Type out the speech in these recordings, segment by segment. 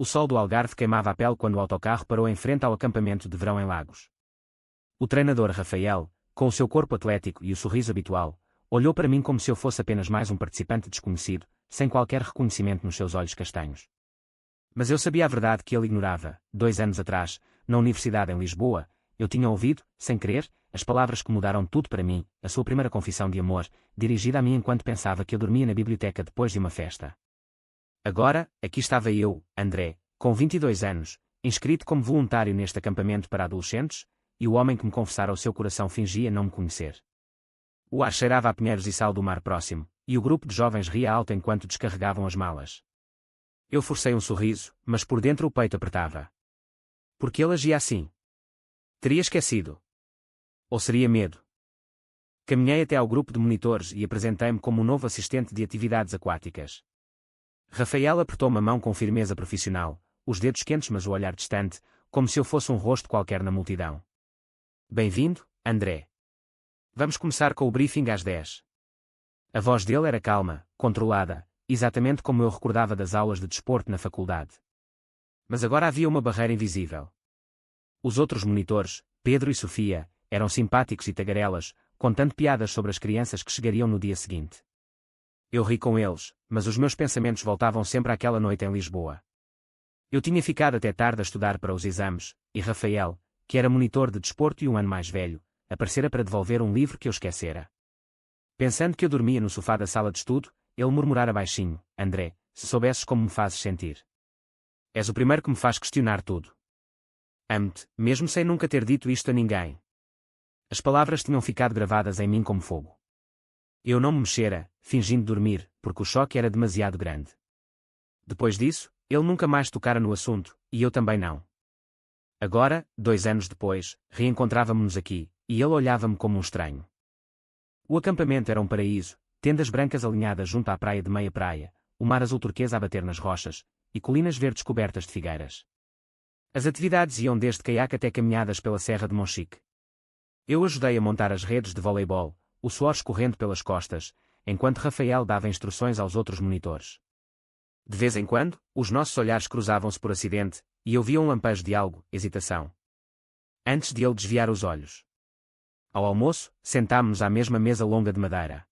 O sol do Algarve queimava a pele quando o autocarro parou em frente ao acampamento de verão em Lagos. O treinador Rafael, com o seu corpo atlético e o sorriso habitual, olhou para mim como se eu fosse apenas mais um participante desconhecido, sem qualquer reconhecimento nos seus olhos castanhos. Mas eu sabia a verdade que ele ignorava. 2 anos atrás, na Universidade em Lisboa, eu tinha ouvido, sem querer, as palavras que mudaram tudo para mim, a sua primeira confissão de amor, dirigida a mim enquanto pensava que eu dormia na biblioteca depois de uma festa. Agora, aqui estava eu, André, com 22 anos, inscrito como voluntário neste acampamento para adolescentes, e o homem que me confessara o seu coração fingia não me conhecer. O ar cheirava a pinheiros e sal do mar próximo, e o grupo de jovens ria alto enquanto descarregavam as malas. Eu forcei um sorriso, mas por dentro o peito apertava. Por que ele agia assim? Teria esquecido? Ou seria medo? Caminhei até ao grupo de monitores e apresentei-me como um novo assistente de atividades aquáticas. Rafael apertou-me a mão com firmeza profissional, os dedos quentes mas o olhar distante, como se eu fosse um rosto qualquer na multidão. Bem-vindo, André. Vamos começar com o briefing às 10. A voz dele era calma, controlada, exatamente como eu recordava das aulas de desporto na faculdade. Mas agora havia uma barreira invisível. Os outros monitores, Pedro e Sofia, eram simpáticos e tagarelas, contando piadas sobre as crianças que chegariam no dia seguinte. Eu ri com eles, mas os meus pensamentos voltavam sempre àquela noite em Lisboa. Eu tinha ficado até tarde a estudar para os exames, e Rafael, que era monitor de desporto e um ano mais velho, aparecera para devolver um livro que eu esquecera. Pensando que eu dormia no sofá da sala de estudo, ele murmurara baixinho: André, se soubesses como me fazes sentir. És o primeiro que me faz questionar tudo. Amo-te, mesmo sem nunca ter dito isto a ninguém. As palavras tinham ficado gravadas em mim como fogo. Eu não me mexera, fingindo dormir, porque o choque era demasiado grande. Depois disso, ele nunca mais tocara no assunto, e eu também não. Agora, 2 anos depois, reencontrávamo-nos aqui, e ele olhava-me como um estranho. O acampamento era um paraíso, tendas brancas alinhadas junto à praia de meia praia, o mar azul turquesa a bater nas rochas, e colinas verdes cobertas de figueiras. As atividades iam desde caiaque até caminhadas pela Serra de Monchique. Eu ajudei a montar as redes de voleibol, o suor escorrendo pelas costas, enquanto Rafael dava instruções aos outros monitores. De vez em quando, os nossos olhares cruzavam-se por acidente, e eu via um lampejo de algo, hesitação. Antes de ele desviar os olhos. Ao almoço, sentámo-nos à mesma mesa longa de madeira.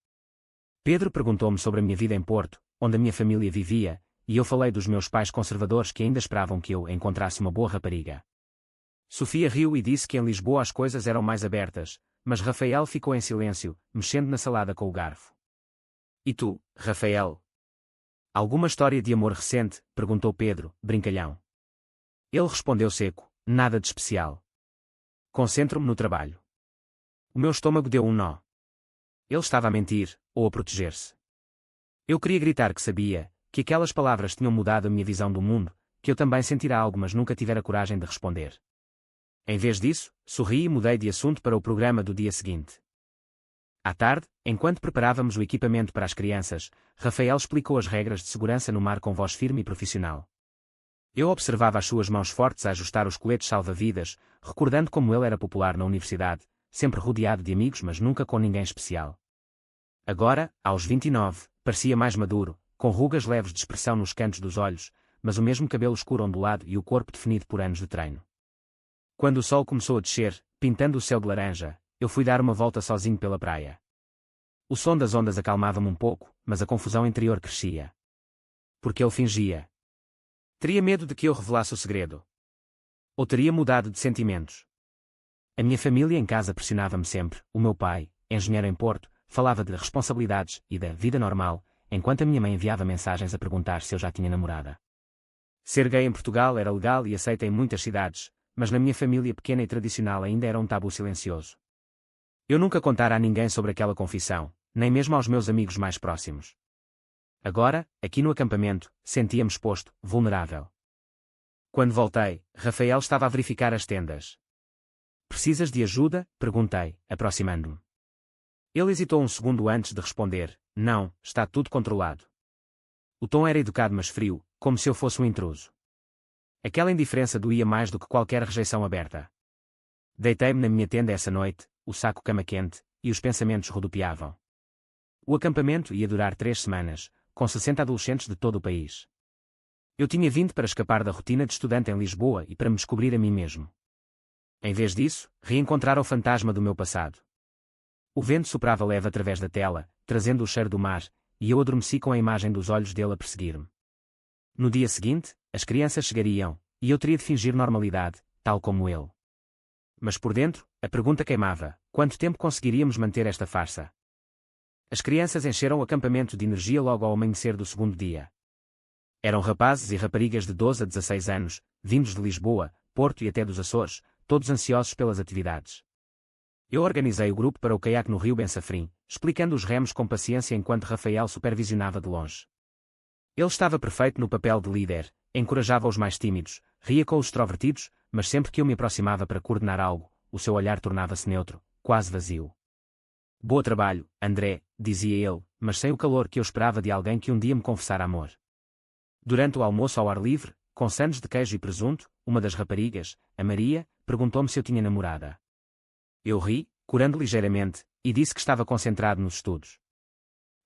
Pedro perguntou-me sobre a minha vida em Porto, onde a minha família vivia, e eu falei dos meus pais conservadores que ainda esperavam que eu encontrasse uma boa rapariga. Sofia riu e disse que em Lisboa as coisas eram mais abertas, mas Rafael ficou em silêncio, mexendo na salada com o garfo. E tu, Rafael? Alguma história de amor recente? Perguntou Pedro, brincalhão. Ele respondeu seco: nada de especial. Concentro-me no trabalho. O meu estômago deu um nó. Ele estava a mentir, ou a proteger-se. Eu queria gritar que sabia, que aquelas palavras tinham mudado a minha visão do mundo, que eu também sentira algo mas nunca tivera coragem de responder. Em vez disso, sorri e mudei de assunto para o programa do dia seguinte. À tarde, enquanto preparávamos o equipamento para as crianças, Rafael explicou as regras de segurança no mar com voz firme e profissional. Eu observava as suas mãos fortes a ajustar os coletes salva-vidas, recordando como ele era popular na universidade, sempre rodeado de amigos mas nunca com ninguém especial. Agora, aos 29, parecia mais maduro, com rugas leves de expressão nos cantos dos olhos, mas o mesmo cabelo escuro ondulado e o corpo definido por anos de treino. Quando o sol começou a descer, pintando o céu de laranja, eu fui dar uma volta sozinho pela praia. O som das ondas acalmava-me um pouco, mas a confusão interior crescia. Porque ele fingia. Teria medo de que eu revelasse o segredo? Ou teria mudado de sentimentos? A minha família em casa pressionava-me sempre. O meu pai, engenheiro em Porto, falava de responsabilidades e da vida normal, enquanto a minha mãe enviava mensagens a perguntar se eu já tinha namorada. Ser gay em Portugal era legal e aceito em muitas cidades, mas na minha família pequena e tradicional ainda era um tabu silencioso. Eu nunca contara a ninguém sobre aquela confissão, nem mesmo aos meus amigos mais próximos. Agora, aqui no acampamento, sentia-me exposto, vulnerável. Quando voltei, Rafael estava a verificar as tendas. Precisas de ajuda? Perguntei, aproximando-me. Ele hesitou um segundo antes de responder: não, está tudo controlado. O tom era educado mas frio, como se eu fosse um intruso. Aquela indiferença doía mais do que qualquer rejeição aberta. Deitei-me na minha tenda essa noite, o saco cama quente, e os pensamentos rodopiavam. O acampamento ia durar 3 semanas, com 60 adolescentes de todo o país. Eu tinha vindo para escapar da rotina de estudante em Lisboa e para me descobrir a mim mesmo. Em vez disso, reencontrar o fantasma do meu passado. O vento soprava leve através da tela, trazendo o cheiro do mar, e eu adormeci com a imagem dos olhos dele a perseguir-me. No dia seguinte, as crianças chegariam, e eu teria de fingir normalidade, tal como ele. Mas por dentro, a pergunta queimava: quanto tempo conseguiríamos manter esta farsa? As crianças encheram o acampamento de energia logo ao amanhecer do segundo dia. Eram rapazes e raparigas de 12 a 16 anos, vindos de Lisboa, Porto e até dos Açores, todos ansiosos pelas atividades. Eu organizei o grupo para o caiaque no rio Bensafrim, explicando os remos com paciência enquanto Rafael supervisionava de longe. Ele estava perfeito no papel de líder, encorajava os mais tímidos, ria com os extrovertidos, mas sempre que eu me aproximava para coordenar algo, o seu olhar tornava-se neutro, quase vazio. Bom trabalho, André, dizia ele, mas sem o calor que eu esperava de alguém que um dia me confessara amor. Durante o almoço ao ar livre, com sandes de queijo e presunto, uma das raparigas, a Maria, perguntou-me se eu tinha namorada. Eu ri, corando ligeiramente, e disse que estava concentrado nos estudos.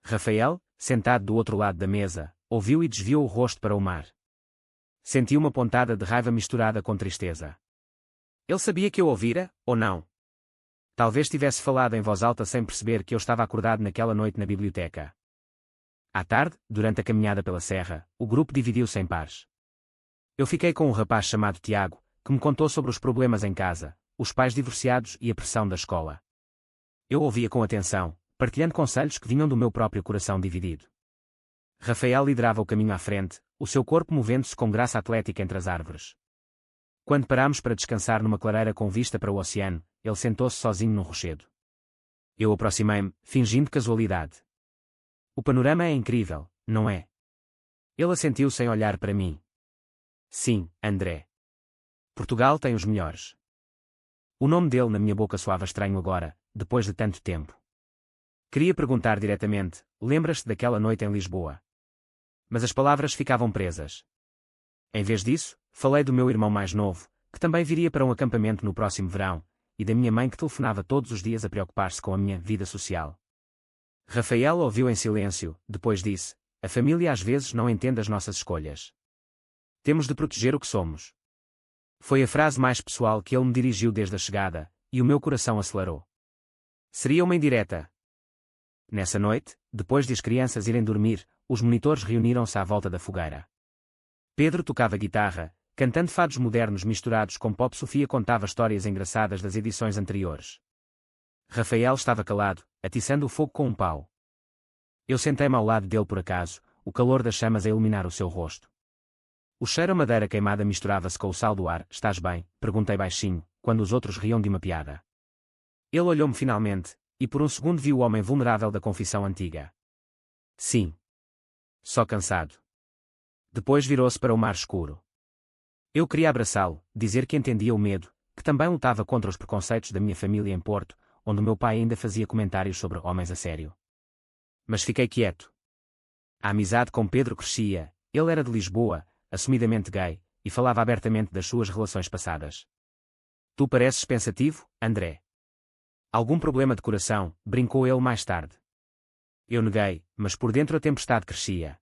Rafael, sentado do outro lado da mesa, ouviu e desviou o rosto para o mar. Senti uma pontada de raiva misturada com tristeza. Ele sabia que eu ouvira, ou não? Talvez tivesse falado em voz alta sem perceber que eu estava acordado naquela noite na biblioteca. À tarde, durante a caminhada pela serra, o grupo dividiu-se em pares. Eu fiquei com um rapaz chamado Tiago, que me contou sobre os problemas em casa, os pais divorciados e a pressão da escola. Eu ouvia com atenção, partilhando conselhos que vinham do meu próprio coração dividido. Rafael liderava o caminho à frente, o seu corpo movendo-se com graça atlética entre as árvores. Quando parámos para descansar numa clareira com vista para o oceano, ele sentou-se sozinho num rochedo. Eu aproximei-me, fingindo casualidade. O panorama é incrível, não é? Ele assentiu sem olhar para mim. Sim, André. Portugal tem os melhores. O nome dele na minha boca soava estranho agora, depois de tanto tempo. Queria perguntar diretamente: lembras-te daquela noite em Lisboa? Mas as palavras ficavam presas. Em vez disso, falei do meu irmão mais novo, que também viria para um acampamento no próximo verão, e da minha mãe que telefonava todos os dias a preocupar-se com a minha vida social. Rafael ouviu em silêncio, depois disse: a família às vezes não entende as nossas escolhas. Temos de proteger o que somos. Foi a frase mais pessoal que ele me dirigiu desde a chegada, e o meu coração acelerou. Seria uma indireta. Nessa noite, depois de as crianças irem dormir, os monitores reuniram-se à volta da fogueira. Pedro tocava guitarra, cantando fados modernos misturados com pop. Sofia contava histórias engraçadas das edições anteriores. Rafael estava calado, atiçando o fogo com um pau. Eu sentei-me ao lado dele por acaso, o calor das chamas a iluminar o seu rosto. O cheiro a madeira queimada misturava-se com o sal do ar. Estás bem? Perguntei baixinho, quando os outros riam de uma piada. Ele olhou-me finalmente, e por um segundo viu o homem vulnerável da confissão antiga. Sim. Só cansado. Depois virou-se para o mar escuro. Eu queria abraçá-lo, dizer que entendia o medo, que também lutava contra os preconceitos da minha família em Porto, onde o meu pai ainda fazia comentários sobre homens a sério. Mas fiquei quieto. A amizade com Pedro crescia. Ele era de Lisboa, assumidamente gay, e falava abertamente das suas relações passadas. Tu pareces pensativo, André. Algum problema de coração? Brincou ele mais tarde. Eu neguei, mas por dentro a tempestade crescia.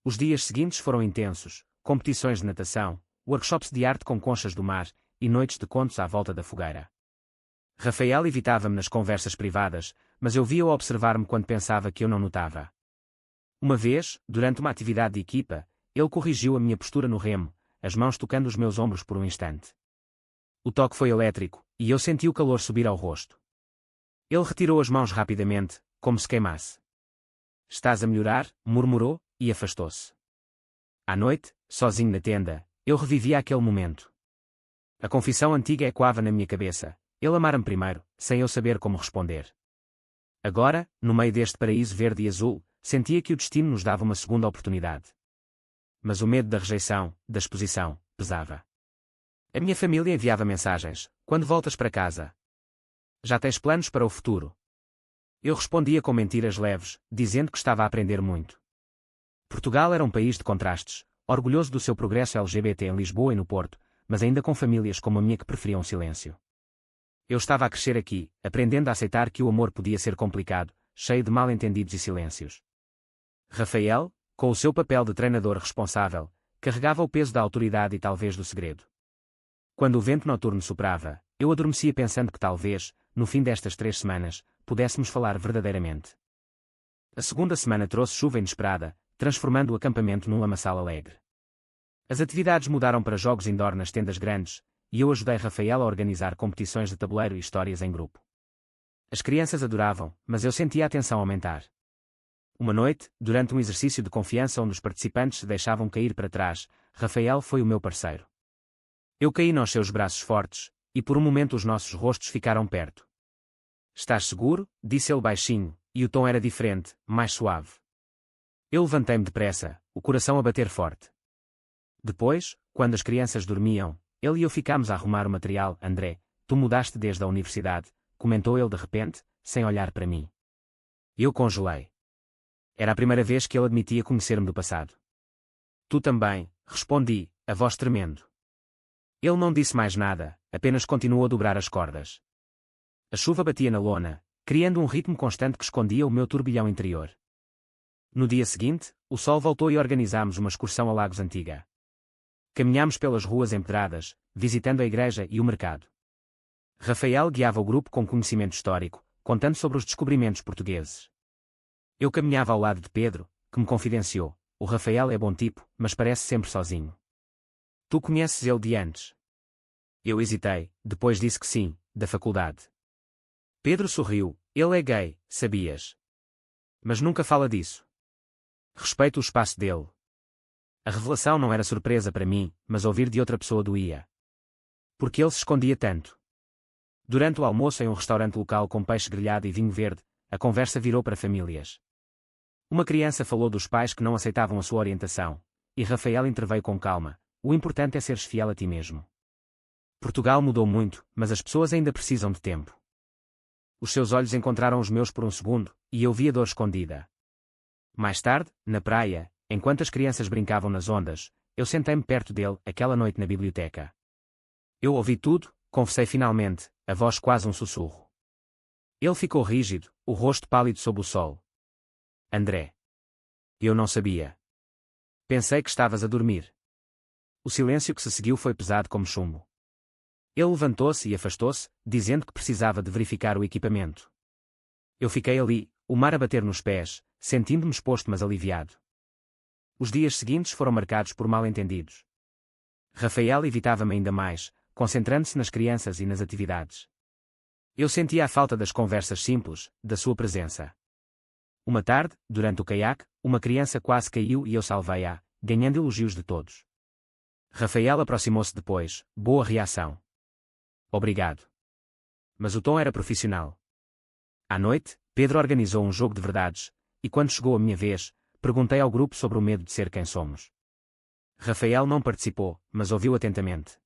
Os dias seguintes foram intensos, competições de natação, workshops de arte com conchas do mar, e noites de contos à volta da fogueira. Rafael evitava-me nas conversas privadas, mas eu via-o observar-me quando pensava que eu não notava. Uma vez, durante uma atividade de equipa, ele corrigiu a minha postura no remo, as mãos tocando os meus ombros por um instante. O toque foi elétrico, e eu senti o calor subir ao rosto. Ele retirou as mãos rapidamente, como se queimasse. Estás a melhorar? Murmurou, e afastou-se. À noite, sozinho na tenda, eu revivia aquele momento. A confissão antiga ecoava na minha cabeça. Ele amara-me primeiro, sem eu saber como responder. Agora, no meio deste paraíso verde e azul, sentia que o destino nos dava uma segunda oportunidade. Mas o medo da rejeição, da exposição, pesava. A minha família enviava mensagens: quando voltas para casa? Já tens planos para o futuro? Eu respondia com mentiras leves, dizendo que estava a aprender muito. Portugal era um país de contrastes, orgulhoso do seu progresso LGBT em Lisboa e no Porto, mas ainda com famílias como a minha que preferiam o silêncio. Eu estava a crescer aqui, aprendendo a aceitar que o amor podia ser complicado, cheio de mal-entendidos e silêncios. Rafael, com o seu papel de treinador responsável, Carregava o peso da autoridade e talvez do segredo. Quando o vento noturno soprava, eu adormecia pensando que talvez, no fim destas 3 semanas, pudéssemos falar verdadeiramente. A segunda semana trouxe chuva inesperada, transformando o acampamento num lamaçal alegre. As atividades mudaram para jogos indoor nas tendas grandes, e eu ajudei Rafael a organizar competições de tabuleiro e histórias em grupo. As crianças adoravam, mas eu sentia a tensão aumentar. Uma noite, durante um exercício de confiança onde os participantes se deixavam cair para trás, Rafael foi o meu parceiro. Eu caí nos seus braços fortes, e por um momento os nossos rostos ficaram perto. "Estás seguro?", disse ele baixinho, e o tom era diferente, mais suave. Eu levantei-me depressa, o coração a bater forte. Depois, quando as crianças dormiam, ele e eu ficámos a arrumar o material. "André, tu mudaste desde a universidade", comentou ele de repente, sem olhar para mim. Eu congelei. Era a primeira vez que ele admitia conhecer-me do passado. "Tu também", respondi, a voz tremendo. Ele não disse mais nada, apenas continuou a dobrar as cordas. A chuva batia na lona, criando um ritmo constante que escondia o meu turbilhão interior. No dia seguinte, o sol voltou e organizámos uma excursão a Lagos Antiga. Caminhámos pelas ruas empedradas, visitando a igreja e o mercado. Rafael guiava o grupo com conhecimento histórico, contando sobre os descobrimentos portugueses. Eu caminhava ao lado de Pedro, que me confidenciou: "O Rafael é bom tipo, mas parece sempre sozinho. Tu conheces ele de antes?" Eu hesitei, depois disse que sim, da faculdade. Pedro sorriu: "Ele é gay, sabias? Mas nunca fala disso. Respeito o espaço dele." A revelação não era surpresa para mim, mas ouvir de outra pessoa doía. Porque ele se escondia tanto? Durante o almoço em um restaurante local com peixe grelhado e vinho verde, a conversa virou para famílias. Uma criança falou dos pais que não aceitavam a sua orientação, e Rafael interveio com calma: "O importante é seres fiel a ti mesmo. Portugal mudou muito, mas as pessoas ainda precisam de tempo." Os seus olhos encontraram os meus por um segundo, e eu vi a dor escondida. Mais tarde, na praia, enquanto as crianças brincavam nas ondas, eu sentei-me perto dele, aquela noite na biblioteca. Eu ouvi tudo, confessei finalmente, a voz quase um sussurro. Ele ficou rígido, o rosto pálido sob o sol. "André." Eu não sabia. "Pensei que estavas a dormir." O silêncio que se seguiu foi pesado como chumbo. Ele levantou-se e afastou-se, dizendo que precisava de verificar o equipamento. Eu fiquei ali, o mar a bater nos pés, sentindo-me exposto mas aliviado. Os dias seguintes foram marcados por mal-entendidos. Rafael evitava-me ainda mais, concentrando-se nas crianças e nas atividades. Eu sentia a falta das conversas simples, da sua presença. Uma tarde, durante o caiaque, uma criança quase caiu e eu salvei-a, ganhando elogios de todos. Rafael aproximou-se depois: "Boa reação." "Obrigado." Mas o tom era profissional. À noite, Pedro organizou um jogo de verdades, e quando chegou a minha vez, perguntei ao grupo sobre o medo de ser quem somos. Rafael não participou, mas ouviu atentamente.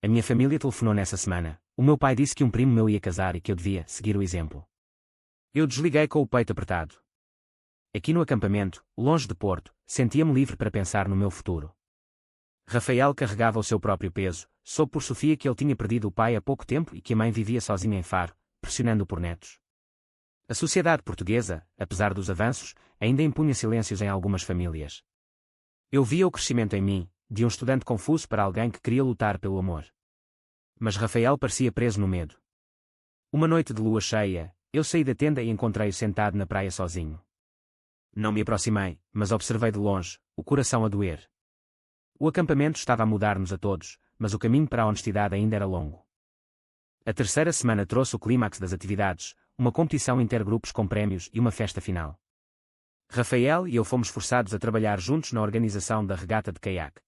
"A minha família telefonou nessa semana. O meu pai disse que um primo meu ia casar e que eu devia seguir o exemplo." Eu desliguei com o peito apertado. Aqui no acampamento, longe de Porto, sentia-me livre para pensar no meu futuro. Rafael carregava o seu próprio peso, soube por Sofia que ele tinha perdido o pai há pouco tempo e que a mãe vivia sozinha em Faro, pressionando-o por netos. A sociedade portuguesa, apesar dos avanços, ainda impunha silêncios em algumas famílias. Eu via o crescimento em mim, de um estudante confuso para alguém que queria lutar pelo amor. Mas Rafael parecia preso no medo. Uma noite de lua cheia, eu saí da tenda e encontrei-o sentado na praia sozinho. Não me aproximei, mas observei de longe, o coração a doer. O acampamento estava a mudar-nos a todos, mas o caminho para a honestidade ainda era longo. A terceira semana trouxe o clímax das atividades, uma competição intergrupos com prémios e uma festa final. Rafael e eu fomos forçados a trabalhar juntos na organização da regata de caiaque.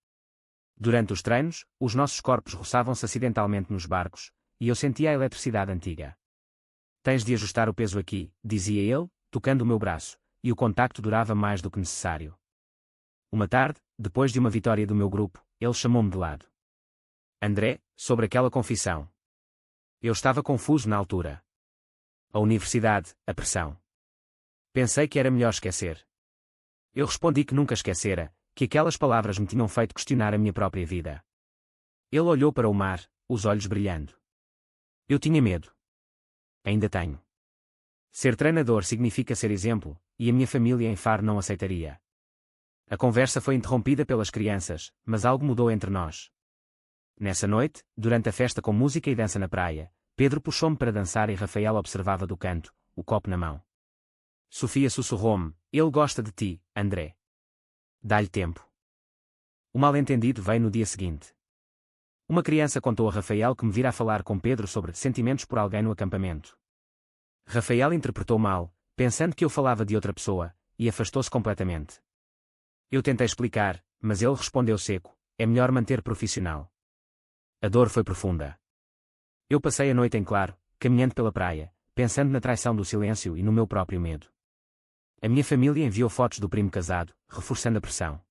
Durante os treinos, os nossos corpos roçavam-se acidentalmente nos barcos, e eu sentia a eletricidade antiga. "Tens de ajustar o peso aqui", dizia ele, tocando o meu braço, e o contacto durava mais do que necessário. Uma tarde, depois de uma vitória do meu grupo, ele chamou-me de lado. "André, sobre aquela confissão." Eu estava confuso na altura. A universidade, a pressão. Pensei que era melhor esquecer. Eu respondi que nunca esquecera, que aquelas palavras me tinham feito questionar a minha própria vida. Ele olhou para o mar, os olhos brilhando. Eu tinha medo. Ainda tenho. Ser treinador significa ser exemplo, e a minha família em Faro não aceitaria. A conversa foi interrompida pelas crianças, mas algo mudou entre nós. Nessa noite, durante a festa com música e dança na praia, Pedro puxou-me para dançar e Rafael observava do canto, o copo na mão. Sofia sussurrou-me: ele gosta de ti, André. Dá-lhe tempo. O mal-entendido veio no dia seguinte. Uma criança contou a Rafael que me vira a falar com Pedro sobre sentimentos por alguém no acampamento. Rafael interpretou mal, pensando que eu falava de outra pessoa, e afastou-se completamente. Eu tentei explicar, mas ele respondeu seco: é melhor manter profissional. A dor foi profunda. Eu passei a noite em claro, caminhando pela praia, pensando na traição do silêncio e no meu próprio medo. A minha família enviou fotos do primo casado, reforçando a pressão.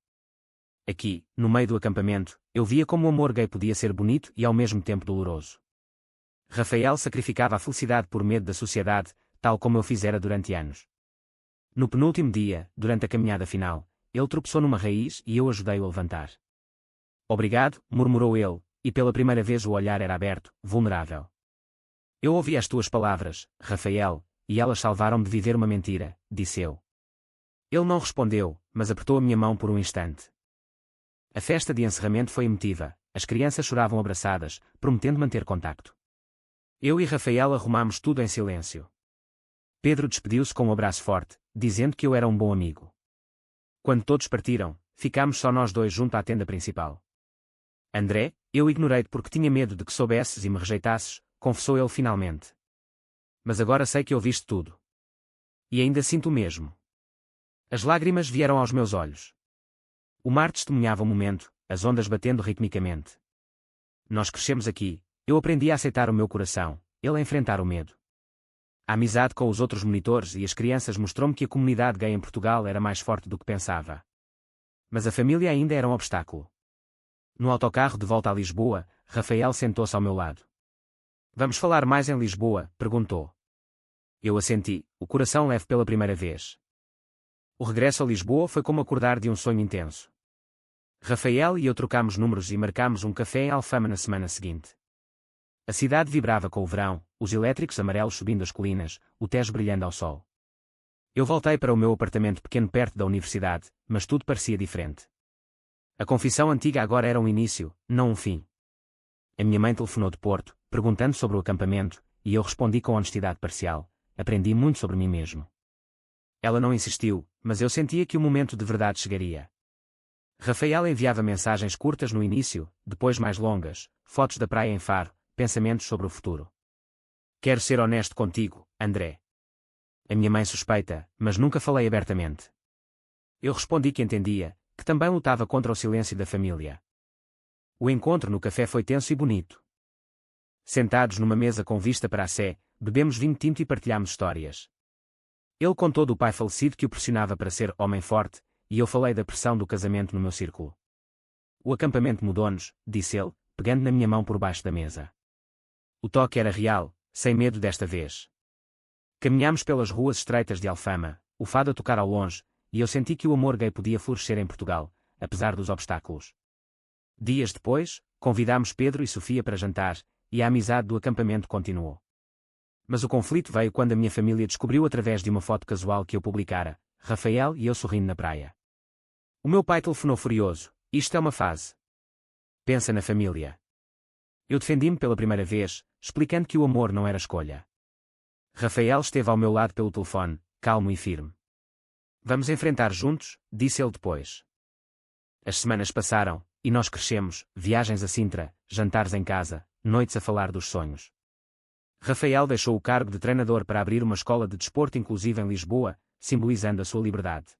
Aqui, no meio do acampamento, eu via como o amor gay podia ser bonito e ao mesmo tempo doloroso. Rafael sacrificava a felicidade por medo da sociedade, tal como eu fizera durante anos. No penúltimo dia, durante a caminhada final, ele tropeçou numa raiz e eu ajudei-o a levantar. Obrigado, murmurou ele, e pela primeira vez o olhar era aberto, vulnerável. Eu ouvi as tuas palavras, Rafael, e elas salvaram-me de viver uma mentira, disse eu. Ele não respondeu, mas apertou a minha mão por um instante. A festa de encerramento foi emotiva, as crianças choravam abraçadas, prometendo manter contacto. Eu e Rafael arrumámos tudo em silêncio. Pedro despediu-se com um abraço forte, dizendo que eu era um bom amigo. Quando todos partiram, ficámos só nós dois junto à tenda principal. André, eu ignorei-te porque tinha medo de que soubesses e me rejeitasses, confessou ele finalmente. Mas agora sei que ouviste tudo. E ainda sinto o mesmo. As lágrimas vieram aos meus olhos. O mar testemunhava o momento, as ondas batendo ritmicamente. Nós crescemos aqui, eu aprendi a aceitar o meu coração, ele a enfrentar o medo. A amizade com os outros monitores e as crianças mostrou-me que a comunidade gay em Portugal era mais forte do que pensava. Mas a família ainda era um obstáculo. No autocarro de volta a Lisboa, Rafael sentou-se ao meu lado. Vamos falar mais em Lisboa? Perguntou. Eu assenti, o coração leve pela primeira vez. O regresso a Lisboa foi como acordar de um sonho intenso. Rafael e eu trocámos números e marcámos um café em Alfama na semana seguinte. A cidade vibrava com o verão, os elétricos amarelos subindo as colinas, o Tejo brilhando ao sol. Eu voltei para o meu apartamento pequeno perto da universidade, mas tudo parecia diferente. A confissão antiga agora era um início, não um fim. A minha mãe telefonou de Porto, perguntando sobre o acampamento, e eu respondi com honestidade parcial: aprendi muito sobre mim mesmo. Ela não insistiu, mas eu sentia que o momento de verdade chegaria. Rafael enviava mensagens curtas no início, depois mais longas, fotos da praia em Faro, pensamentos sobre o futuro. Quero ser honesto contigo, André. A minha mãe suspeita, mas nunca falei abertamente. Eu respondi que entendia, que também lutava contra o silêncio da família. O encontro no café foi tenso e bonito. Sentados numa mesa com vista para a Sé, bebemos vinho tinto e partilhámos histórias. Ele contou do pai falecido que o pressionava para ser homem forte, e eu falei da pressão do casamento no meu círculo. O acampamento mudou-nos, disse ele, pegando na minha mão por baixo da mesa. O toque era real, sem medo desta vez. Caminhámos pelas ruas estreitas de Alfama, o fado a tocar ao longe, e eu senti que o amor gay podia florescer em Portugal, apesar dos obstáculos. Dias depois, convidámos Pedro e Sofia para jantar, e a amizade do acampamento continuou. Mas o conflito veio quando a minha família descobriu através de uma foto casual que eu publicara, Rafael e eu sorrindo na praia. O meu pai telefonou furioso: isto é uma fase. Pensa na família. Eu defendi-me pela primeira vez, explicando que o amor não era escolha. Rafael esteve ao meu lado pelo telefone, calmo e firme. Vamos enfrentar juntos, disse ele depois. As semanas passaram, e nós crescemos, viagens a Sintra, jantares em casa, noites a falar dos sonhos. Rafael deixou o cargo de treinador para abrir uma escola de desporto inclusiva em Lisboa, simbolizando a sua liberdade.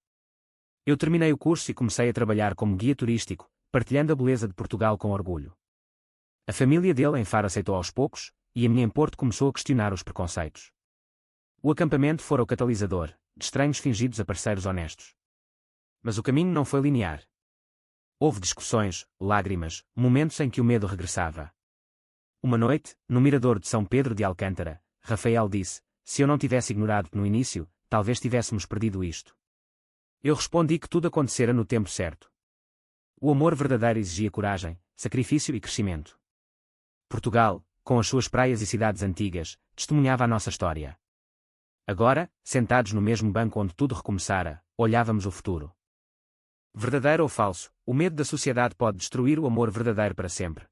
Eu terminei o curso e comecei a trabalhar como guia turístico, partilhando a beleza de Portugal com orgulho. A família dele em Faro aceitou aos poucos, e a minha em Porto começou a questionar os preconceitos. O acampamento fora o catalisador, de estranhos fingidos a parceiros honestos. Mas o caminho não foi linear. Houve discussões, lágrimas, momentos em que o medo regressava. Uma noite, no mirador de São Pedro de Alcântara, Rafael disse: se eu não tivesse ignorado-te no início, talvez tivéssemos perdido isto. Eu respondi que tudo acontecera no tempo certo. O amor verdadeiro exigia coragem, sacrifício e crescimento. Portugal, com as suas praias e cidades antigas, testemunhava a nossa história. Agora, sentados no mesmo banco onde tudo recomeçara, olhávamos o futuro. Verdadeiro ou falso, o medo da sociedade pode destruir o amor verdadeiro para sempre.